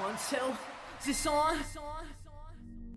One, two, is this on?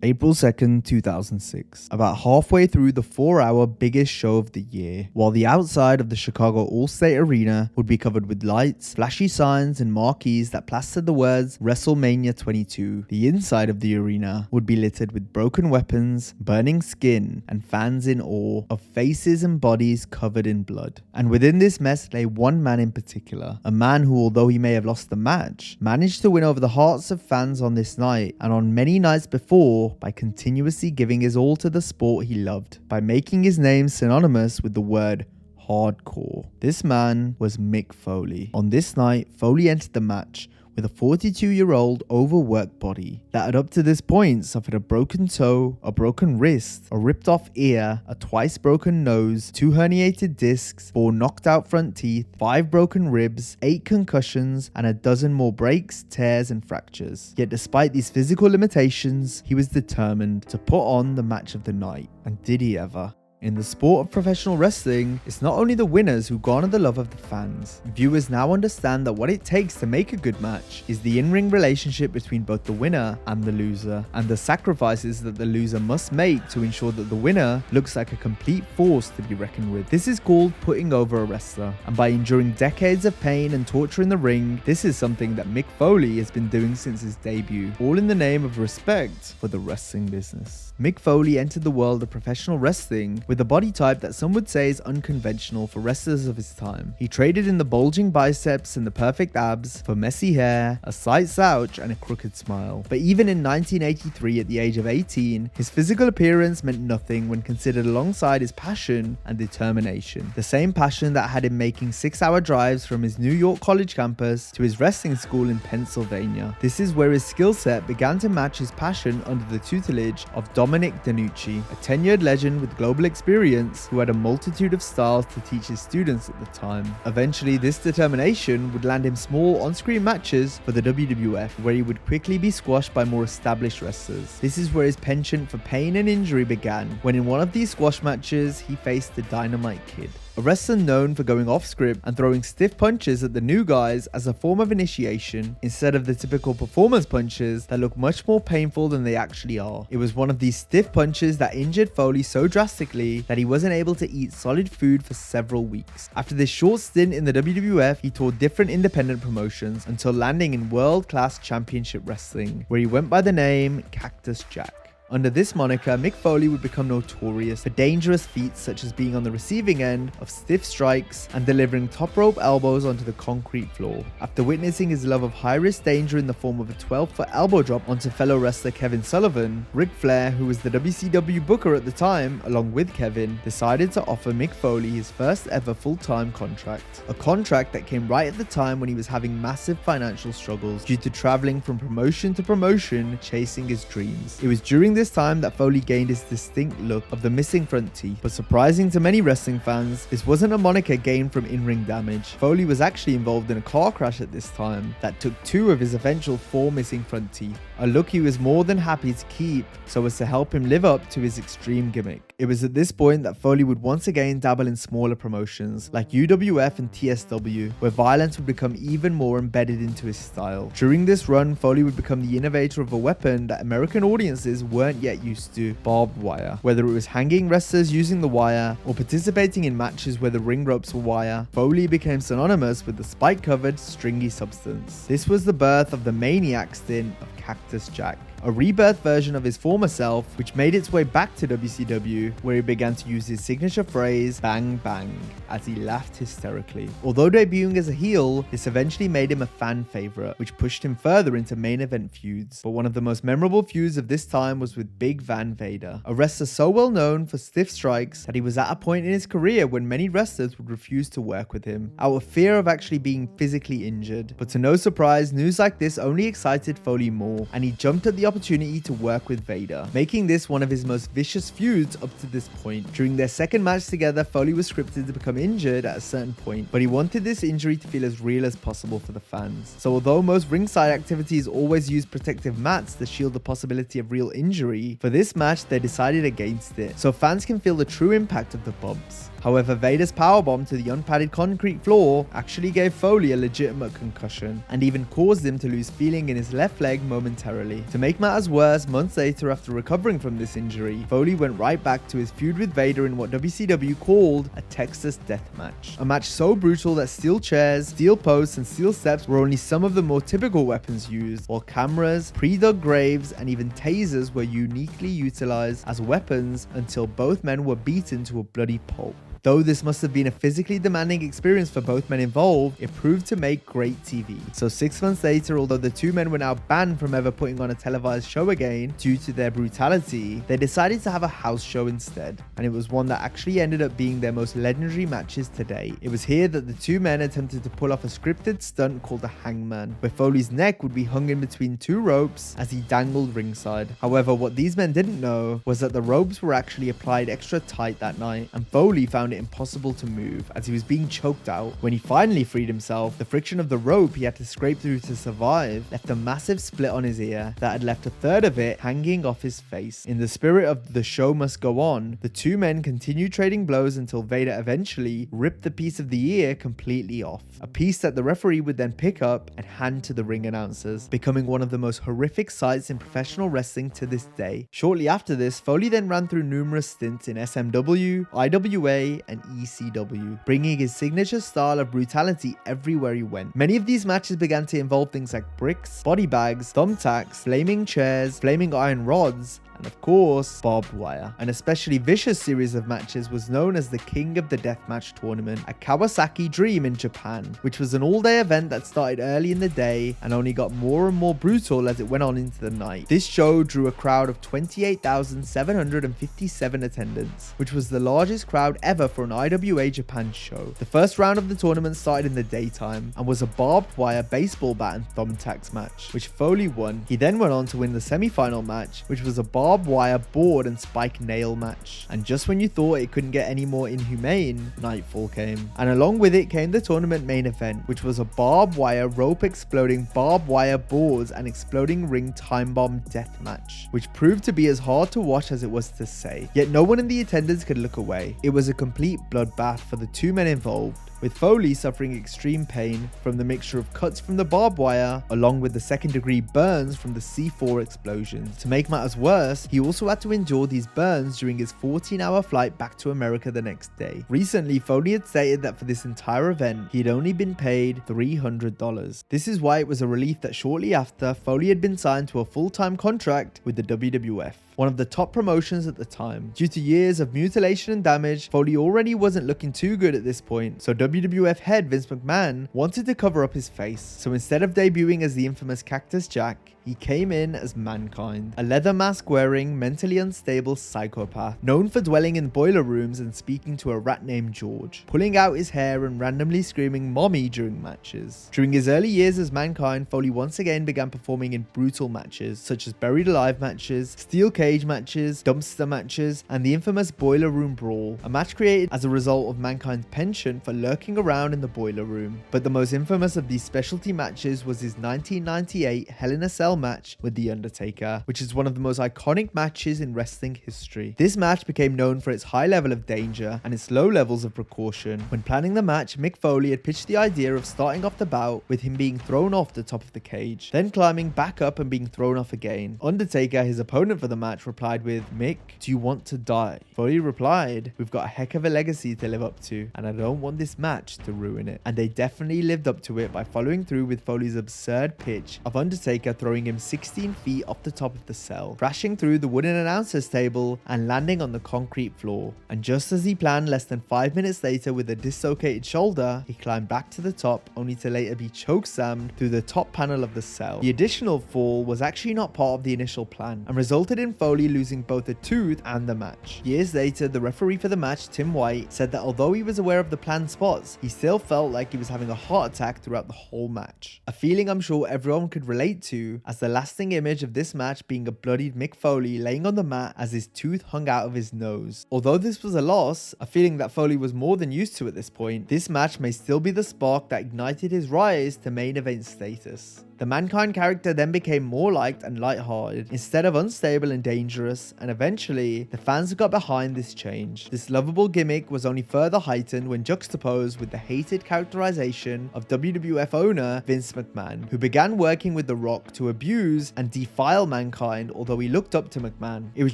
April 2nd, 2006. About halfway through the 4-hour biggest show of the year, while the outside of the Chicago All-State Arena would be covered with lights, flashy signs, and marquees that plastered the words WrestleMania 22, the inside of the arena would be littered with broken weapons, burning skin, and fans in awe of faces and bodies covered in blood. And within this mess lay one man in particular, a man who, although he may have lost the match, managed to win over the hearts of fans on this night and on many nights before by continuously giving his all to the sport he loved, by making his name synonymous with the word hardcore. This man was Mick Foley. On this night, Foley entered the match with a 42-year-old overworked body that had up to this point suffered a broken toe, a broken wrist, a ripped off ear, a twice broken nose, 2 herniated discs, 4 knocked out front teeth, 5 broken ribs, 8 concussions, and a dozen more breaks, tears, and fractures. Yet despite these physical limitations, he was determined to put on the match of the night. And did he ever? In the sport of professional wrestling, it's not only the winners who garner the love of the fans. Viewers now understand that what it takes to make a good match is the in-ring relationship between both the winner and the loser, and the sacrifices that the loser must make to ensure that the winner looks like a complete force to be reckoned with. This is called putting over a wrestler, and by enduring decades of pain and torture in the ring, this is something that Mick Foley has been doing since his debut, all in the name of respect for the wrestling business. Mick Foley entered the world of professional wrestling with a body type that some would say is unconventional for wrestlers of his time. He traded in the bulging biceps and the perfect abs for messy hair, a slight slouch, and a crooked smile. But even in 1983, at the age of 18, his physical appearance meant nothing when considered alongside his passion and determination. The same passion that had him making 6-hour drives from his New York college campus to his wrestling school in Pennsylvania. This is where his skill set began to match his passion under the tutelage of Dominic DeNucci, a tenured legend with global experience who had a multitude of styles to teach his students at the time. Eventually, this determination would land him small on-screen matches for the WWF, where he would quickly be squashed by more established wrestlers. This is where his penchant for pain and injury began, when in one of these squash matches, he faced the Dynamite Kid, a wrestler known for going off script and throwing stiff punches at the new guys as a form of initiation, instead of the typical performance punches that look much more painful than they actually are. It was one of these stiff punches that injured Foley so drastically that he wasn't able to eat solid food for several weeks. After this short stint in the WWF, he toured different independent promotions until landing in world-class championship wrestling, where he went by the name Cactus Jack. Under this moniker, Mick Foley would become notorious for dangerous feats such as being on the receiving end of stiff strikes and delivering top rope elbows onto the concrete floor. After witnessing his love of high-risk danger in the form of a 12-foot elbow drop onto fellow wrestler Kevin Sullivan, Ric Flair, who was the WCW booker at the time, along with Kevin, decided to offer Mick Foley his first ever full-time contract. A contract that came right at the time when he was having massive financial struggles due to traveling from promotion to promotion chasing his dreams. It was during this time that Foley gained his distinct look of the missing front teeth, but surprising to many wrestling fans, this wasn't a moniker gained from in-ring damage. Foley was actually involved in a car crash at this time that took 2 of his eventual 4 missing front teeth, a look he was more than happy to keep so as to help him live up to his extreme gimmick. It was at this point that Foley would once again dabble in smaller promotions like UWF and TSW, where violence would become even more embedded into his style. During this run, Foley would become the innovator of a weapon that American audiences weren't yet used to: barbed wire. Whether it was hanging wrestlers using the wire or participating in matches where the ring ropes were wire, Foley became synonymous with the spike-covered, stringy substance. This was the birth of the Maniac stint of Cactus Jack, a rebirth version of his former self, which made its way back to WCW, where he began to use his signature phrase, "bang bang," as he laughed hysterically. Although debuting as a heel, this eventually made him a fan favorite, which pushed him further into main event feuds. But one of the most memorable feuds of this time was with Big Van Vader, a wrestler so well known for stiff strikes that he was at a point in his career when many wrestlers would refuse to work with him, out of fear of actually being physically injured. But to no surprise, news like this only excited Foley more, and he jumped at the opportunity to work with Vader, making this one of his most vicious feuds up to this point. During their second match together, Foley was scripted to become injured at a certain point, but he wanted this injury to feel as real as possible for the fans. So although most ringside activities always use protective mats to shield the possibility of real injury, for this match they decided against it, so fans can feel the true impact of the bumps. However, Vader's powerbomb to the unpadded concrete floor actually gave Foley a legitimate concussion and even caused him to lose feeling in his left leg momentarily. To make matters worse, months later after recovering from this injury, Foley went right back to his feud with Vader in what WCW called a Texas death match. A match so brutal that steel chairs, steel posts, and steel steps were only some of the more typical weapons used, while cameras, pre-dug graves, and even tasers were uniquely utilized as weapons until both men were beaten to a bloody pulp. Though this must have been a physically demanding experience for both men involved, it proved to make great TV. So 6 months later, although the two men were now banned from ever putting on a televised show again due to their brutality, they decided to have a house show instead. And it was one that actually ended up being their most legendary matches to date. It was here that the two men attempted to pull off a scripted stunt called the hangman, where Foley's neck would be hung in between two ropes as he dangled ringside. However, what these men didn't know was that the ropes were actually applied extra tight that night, and Foley found it impossible to move as he was being choked out. When he finally freed himself, the friction of the rope he had to scrape through to survive left a massive split on his ear that had left a third of it hanging off his face. In the spirit of the show must go on, the two men continued trading blows until Vader eventually ripped the piece of the ear completely off, a piece that the referee would then pick up and hand to the ring announcers, becoming one of the most horrific sights in professional wrestling to this day. Shortly after this, Foley then ran through numerous stints in SMW, IWA, and ECW, bringing his signature style of brutality everywhere he went. Many of these matches began to involve things like bricks, body bags, thumbtacks, flaming chairs, flaming iron rods, and of course, barbed wire. An especially vicious series of matches was known as the King of the Deathmatch tournament at Kawasaki Dream in Japan, which was an all-day event that started early in the day and only got more and more brutal as it went on into the night. This show drew a crowd of 28,757 attendants, which was the largest crowd ever for an IWA Japan show. The first round of the tournament started in the daytime and was a barbed wire baseball bat and thumbtacks match, which Foley won. He then went on to win the semi-final match, which was a barbed wire board and spike nail match. And just when you thought it couldn't get any more inhumane, nightfall came. And along with it came the tournament main event, which was a barbed wire rope exploding barbed wire boards and exploding ring time bomb death match, which proved to be as hard to watch as it was to say. Yet no one in the attendance could look away. It was a complete bloodbath for the two men involved, with Foley suffering extreme pain from the mixture of cuts from the barbed wire along with the second-degree burns from the C4 explosions. To make matters worse, he also had to endure these burns during his 14-hour flight back to America the next day. Recently, Foley had stated that for this entire event, he had only been paid $300. This is why it was a relief that shortly after, Foley had been signed to a full-time contract with the WWF, one of the top promotions at the time. Due to years of mutilation and damage, Foley already wasn't looking too good at this point, so WWF head Vince McMahon wanted to cover up his face. So instead of debuting as the infamous Cactus Jack, he came in as Mankind, a leather mask wearing, mentally unstable psychopath, known for dwelling in boiler rooms and speaking to a rat named George, pulling out his hair and randomly screaming "mommy" during matches. During his early years as Mankind, Foley once again began performing in brutal matches, such as buried alive matches, steel cage matches, dumpster matches, and the infamous boiler room brawl, a match created as a result of Mankind's penchant for lurking around in the boiler room. But the most infamous of these specialty matches was his 1998 Hell in a Cell match with The Undertaker, which is one of the most iconic matches in wrestling history. This match became known for its high level of danger and its low levels of precaution. When planning the match, Mick Foley had pitched the idea of starting off the bout with him being thrown off the top of the cage, then climbing back up and being thrown off again. Undertaker, his opponent for the match, replied with, "Mick, do you want to die?" Foley replied, "We've got a heck of a legacy to live up to, and I don't want this match to ruin it." And they definitely lived up to it by following through with Foley's absurd pitch of Undertaker throwing him 16 feet off the top of the cell, crashing through the wooden announcer's table and landing on the concrete floor. And just as he planned, less than 5 minutes later, with a dislocated shoulder, he climbed back to the top, only to later be chokeslammed through the top panel of the cell. The additional fall was actually not part of the initial plan and resulted in Foley losing both a tooth and the match. Years later, the referee for the match, Tim White, said that although he was aware of the planned spots, he still felt like he was having a heart attack throughout the whole match. A feeling I'm sure everyone could relate to, as as the lasting image of this match being a bloodied Mick Foley laying on the mat as his tooth hung out of his nose. Although this was a loss, a feeling that Foley was more than used to at this point, this match may still be the spark that ignited his rise to main event status. The Mankind character then became more liked and lighthearted instead of unstable and dangerous, and eventually the fans got behind this change. This lovable gimmick was only further heightened when juxtaposed with the hated characterization of WWF owner Vince McMahon, who began working with The Rock to abuse and defile Mankind, although he looked up to McMahon. It was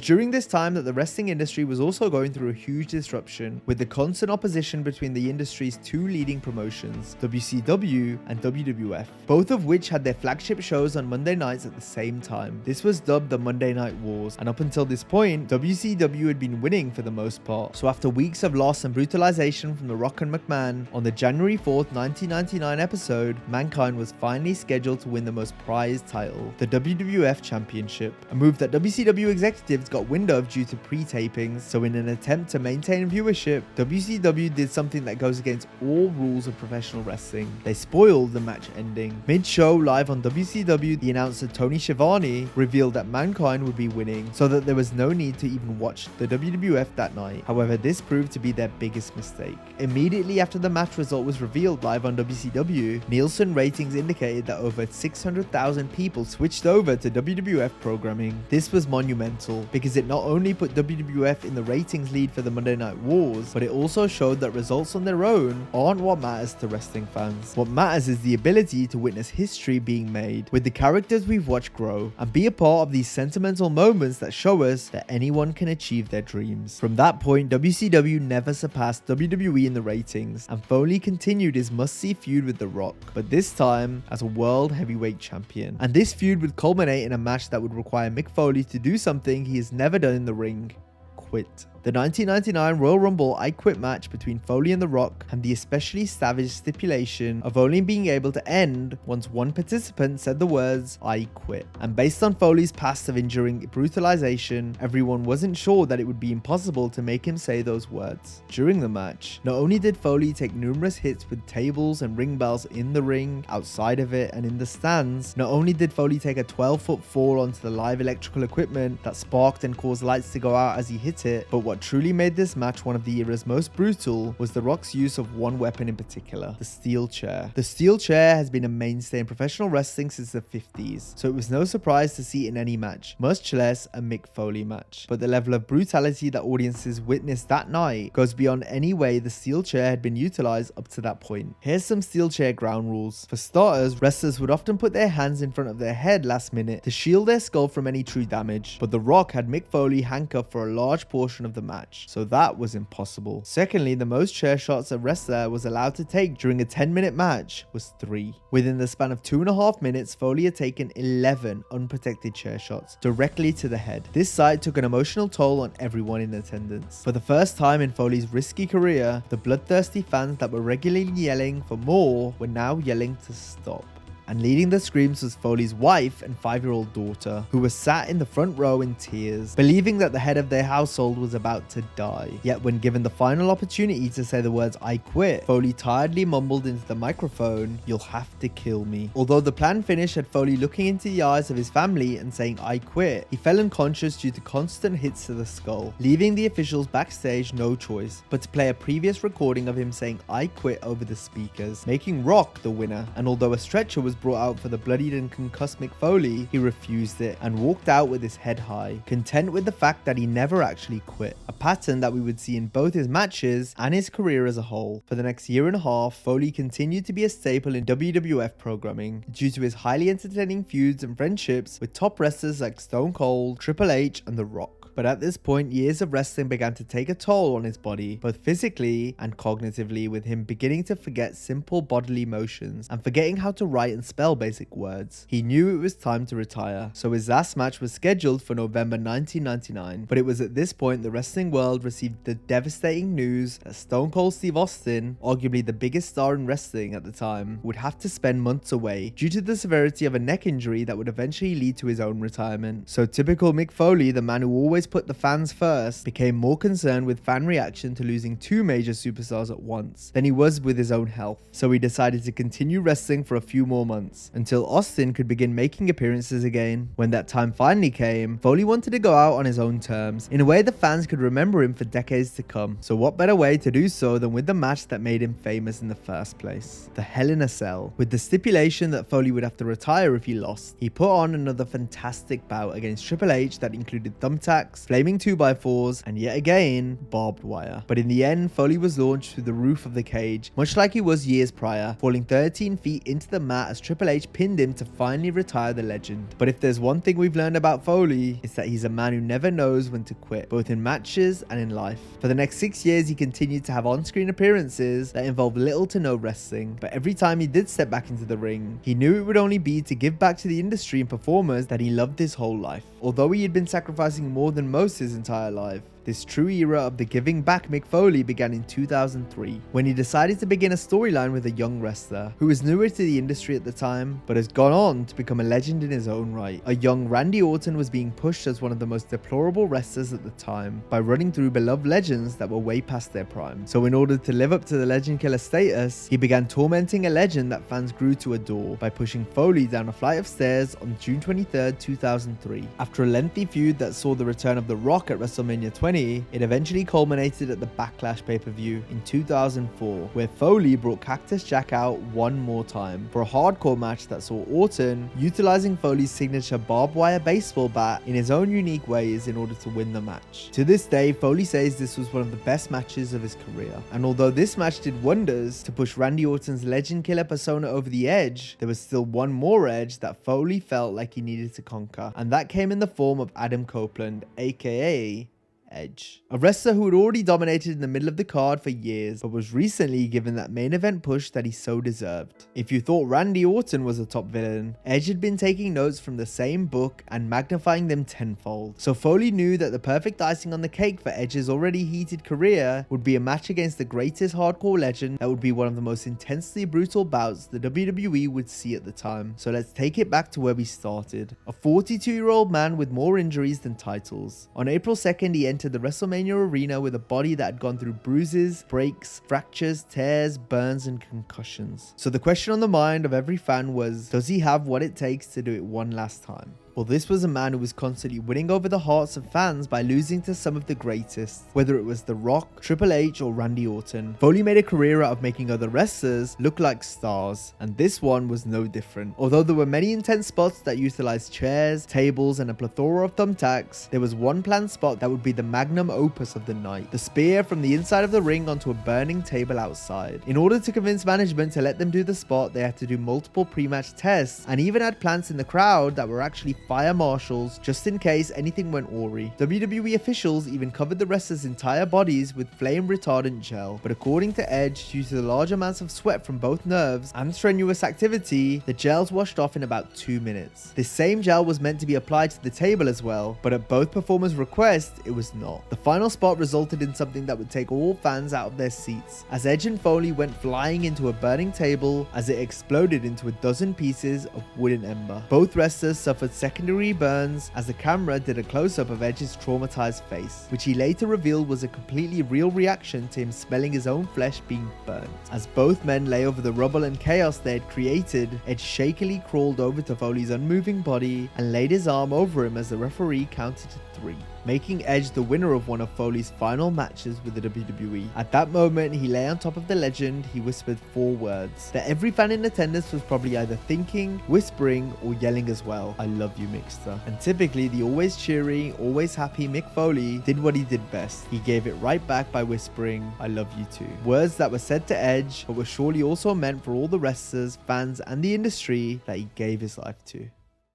during this time that the wrestling industry was also going through a huge disruption, with the constant opposition between the industry's two leading promotions, WCW and WWF, both of which had their flagship shows on Monday nights at the same time. This was dubbed the Monday Night Wars, and up until this point, WCW had been winning for the most part. So after weeks of loss and brutalization from The Rock and McMahon, on the January 4th, 1999 episode, Mankind was finally scheduled to win the most prized title, the WWF Championship, a move that WCW executives got wind of due to pre-tapings. So in an attempt to maintain viewership, WCW did something that goes against all rules of professional wrestling. They spoiled the match ending. Mid-show, live on WCW, the announcer Tony Schiavone revealed that Mankind would be winning, so that there was no need to even watch the WWF that night. However, this proved to be their biggest mistake. Immediately after the match result was revealed live on WCW, Nielsen ratings indicated that over 600,000 people switched over to WWF programming. This was monumental because it not only put WWF in the ratings lead for the Monday Night Wars, but it also showed that results on their own aren't what matters to wrestling fans. What matters is the ability to witness history being made with the characters we've watched grow and be a part of these sentimental moments that show us that anyone can achieve their dreams. From that point, WCW never surpassed WWE in the ratings, and Foley continued his must-see feud with The Rock, but this time as a world heavyweight champion. And this feud would culminate in a match that would require Mick Foley to do something he has never done in the ring: quit. The 1999 Royal Rumble I Quit match between Foley and The Rock had the especially savage stipulation of only being able to end once one participant said the words "I quit." And based on Foley's past of enduring brutalization, everyone wasn't sure that it would be impossible to make him say those words. During the match, not only did Foley take numerous hits with tables and ring bells in the ring, outside of it, and in the stands, not only did Foley take a 12-foot fall onto the live electrical equipment that sparked and caused lights to go out as he hit it, but what truly made this match one of the era's most brutal was The Rock's use of one weapon in particular: the steel chair. The steel chair has been a mainstay in professional wrestling since the 50s, so it was no surprise to see it in any match, much less a Mick Foley match. But the level of brutality that audiences witnessed that night goes beyond any way the steel chair had been utilized up to that point. Here's some steel chair ground rules. For starters, wrestlers would often put their hands in front of their head last minute to shield their skull from any true damage, but The Rock had Mick Foley handcuffed for a large portion of the match, so that was impossible. Secondly, the most chair shots a wrestler was allowed to take during a 10-minute match was 3. Within the span of 2.5 minutes, Foley had taken 11 unprotected chair shots directly to the head. This sight took an emotional toll on everyone in attendance. For the first time in Foley's risky career, the bloodthirsty fans that were regularly yelling for more were now yelling to stop. And leading the screams was Foley's wife and 5-year-old daughter, who was sat in the front row in tears, believing that the head of their household was about to die. Yet when given the final opportunity to say the words "I quit," Foley tiredly mumbled into the microphone, "You'll have to kill me." Although the plan finish had Foley looking into the eyes of his family and saying "I quit," he fell unconscious due to constant hits to the skull, leaving the officials backstage no choice but to play a previous recording of him saying "I quit" over the speakers, making Rock the winner. And although a stretcher was brought out for the bloodied and concussed Mick Foley, he refused it and walked out with his head high, content with the fact that he never actually quit, a pattern that we would see in both his matches and his career as a whole. For the next year and a half, Foley continued to be a staple in WWF programming due to his highly entertaining feuds and friendships with top wrestlers like Stone Cold, Triple H, and The Rock. But at this point, years of wrestling began to take a toll on his body, both physically and cognitively, with him beginning to forget simple bodily motions and forgetting how to write and spell basic words. He knew it was time to retire, so his last match was scheduled for November 1999. But it was at this point the wrestling world received the devastating news that Stone Cold Steve Austin, arguably the biggest star in wrestling at the time, would have to spend months away due to the severity of a neck injury that would eventually lead to his own retirement. So typical Mick Foley, the man who always always put the fans first, became more concerned with fan reaction to losing two major superstars at once than he was with his own health. So he decided to continue wrestling for a few more months until Austin could begin making appearances again. When that time finally came, Foley wanted to go out on his own terms in a way the fans could remember him for decades to come. So what better way to do so than with the match that made him famous in the first place, the Hell in a Cell. With the stipulation that Foley would have to retire if he lost, he put on another fantastic bout against Triple H that included thumbtacks, flaming 2x4s, and yet again, barbed wire. But in the end, Foley was launched through the roof of the cage, much like he was years prior, falling 13 feet into the mat as Triple H pinned him to finally retire the legend. But if there's one thing we've learned about Foley, it's that he's a man who never knows when to quit, both in matches and in life. For the next 6 years, he continued to have on-screen appearances that involved little to no wrestling, but every time he did step back into the ring, he knew it would only be to give back to the industry and performers that he loved his whole life. Although he had been sacrificing more than most his entire life, this true era of the giving back Mick Foley began in 2003, when he decided to begin a storyline with a young wrestler who was newer to the industry at the time, but has gone on to become a legend in his own right. A young Randy Orton was being pushed as one of the most deplorable wrestlers at the time by running through beloved legends that were way past their prime. So in order to live up to the legend killer status, he began tormenting a legend that fans grew to adore by pushing Foley down a flight of stairs on June 23rd, 2003. After a lengthy feud that saw the return of The Rock at WrestleMania 20, it eventually culminated at the Backlash pay-per-view in 2004, where Foley brought Cactus Jack out one more time for a hardcore match that saw Orton utilizing Foley's signature barbed wire baseball bat in his own unique ways in order to win the match. To this day, Foley says this was one of the best matches of his career, and although this match did wonders to push Randy Orton's legend killer persona over the edge, there was still one more edge that Foley felt like he needed to conquer, and that came in the form of Adam Copeland, aka Edge, a wrestler who had already dominated in the middle of the card for years, but was recently given that main event push that he so deserved. If you thought Randy Orton was a top villain, Edge had been taking notes from the same book and magnifying them tenfold. So Foley knew that the perfect icing on the cake for Edge's already heated career would be a match against the greatest hardcore legend that would be one of the most intensely brutal bouts the WWE would see at the time. So let's take it back to where we started. A 42-year-old man with more injuries than titles. On April 2nd, he entered the WrestleMania arena with a body that had gone through bruises, breaks, fractures, tears, burns, and concussions. So the question on the mind of every fan was, does he have what it takes to do it one last time? Well, this was a man who was constantly winning over the hearts of fans by losing to some of the greatest, whether it was The Rock, Triple H, or Randy Orton. Foley made a career out of making other wrestlers look like stars, and this one was no different. Although there were many intense spots that utilized chairs, tables, and a plethora of thumbtacks, there was one planned spot that would be the magnum opus of the night: the spear from the inside of the ring onto a burning table outside. In order to convince management to let them do the spot, they had to do multiple pre-match tests, and even had plants in the crowd that were actually fire marshals just in case anything went awry. WWE officials even covered the wrestlers' entire bodies with flame retardant gel, but according to Edge, due to the large amounts of sweat from both nerves and strenuous activity, the gels washed off in about 2 minutes. This same gel was meant to be applied to the table as well, but at both performers' request, it was not. The final spot resulted in something that would take all fans out of their seats, as Edge and Foley went flying into a burning table as it exploded into a dozen pieces of wood and ember. Both wrestlers suffered secondary burns as the camera did a close-up of Edge's traumatized face, which he later revealed was a completely real reaction to him smelling his own flesh being burnt. As both men lay over the rubble and chaos they had created, Edge shakily crawled over to Foley's unmoving body and laid his arm over him as the referee counted to 3, making Edge the winner of one of Foley's final matches with the WWE. At that moment, he lay on top of the legend. He whispered 4 words that every fan in attendance was probably either thinking, whispering, or yelling as well: "I love you, Mickster." And typically, the always cheery, always happy Mick Foley did what he did best. He gave it right back by whispering, "I love you too." Words that were said to Edge, but were surely also meant for all the wrestlers, fans, and the industry that he gave his life to.